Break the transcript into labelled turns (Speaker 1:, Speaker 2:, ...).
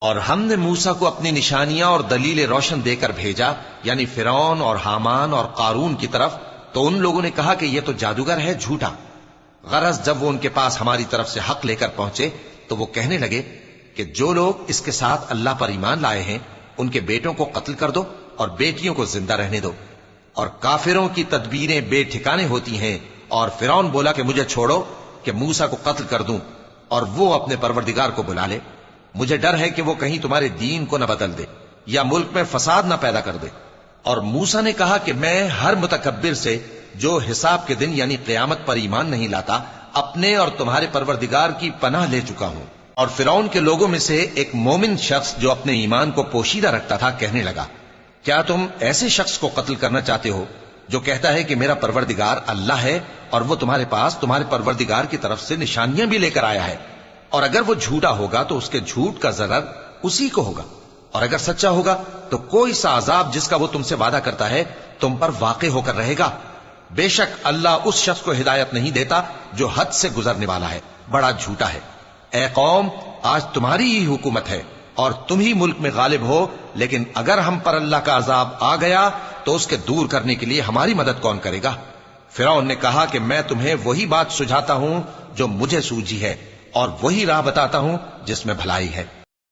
Speaker 1: اور ہم نے موسیٰ کو اپنی نشانیاں اور دلیل روشن دے کر بھیجا، یعنی فرعون اور حامان اور قارون کی طرف، تو ان لوگوں نے کہا کہ یہ تو جادوگر ہے، جھوٹا۔ غرض جب وہ ان کے پاس ہماری طرف سے حق لے کر پہنچے تو وہ کہنے لگے کہ جو لوگ اس کے ساتھ اللہ پر ایمان لائے ہیں ان کے بیٹوں کو قتل کر دو اور بیٹیوں کو زندہ رہنے دو۔ اور کافروں کی تدبیریں بے ٹھکانے ہوتی ہیں۔ اور فرعون بولا کہ مجھے چھوڑو کہ موسیٰ کو قتل کر دوں اور وہ اپنے پروردگار کو بلا لے، مجھے ڈر ہے کہ وہ کہیں تمہارے دین کو نہ بدل دے یا ملک میں فساد نہ پیدا کر دے۔ اور موسیٰ نے کہا کہ میں ہر متکبر سے جو حساب کے دن یعنی قیامت پر ایمان نہیں لاتا اپنے اور تمہارے پروردگار کی پناہ لے چکا ہوں۔ اور فرعون کے لوگوں میں سے ایک مومن شخص جو اپنے ایمان کو پوشیدہ رکھتا تھا کہنے لگا، کیا تم ایسے شخص کو قتل کرنا چاہتے ہو جو کہتا ہے کہ میرا پروردگار اللہ ہے اور وہ تمہارے پاس تمہارے پروردگار کی طرف سے نشانیاں بھی لے کر آیا ہے؟ اور اگر وہ جھوٹا ہوگا تو اس کے جھوٹ کا ضرر اسی کو ہوگا، اور اگر سچا ہوگا تو کوئی سا عذاب جس کا وہ تم سے وعدہ کرتا ہے تم پر واقع ہو کر رہے گا۔ بے شک اللہ اس شخص کو ہدایت نہیں دیتا جو حد سے گزرنے والا ہے، بڑا جھوٹا ہے۔ اے قوم، آج تمہاری ہی حکومت ہے اور تم ہی ملک میں غالب ہو، لیکن اگر ہم پر اللہ کا عذاب آ گیا تو اس کے دور کرنے کے لیے ہماری مدد کون کرے گا؟ فرعون نے کہا کہ میں تمہیں وہی بات سجھاتا ہوں جو مجھے سوجھی ہے اور وہی راہ بتاتا ہوں جس میں بھلائی ہے۔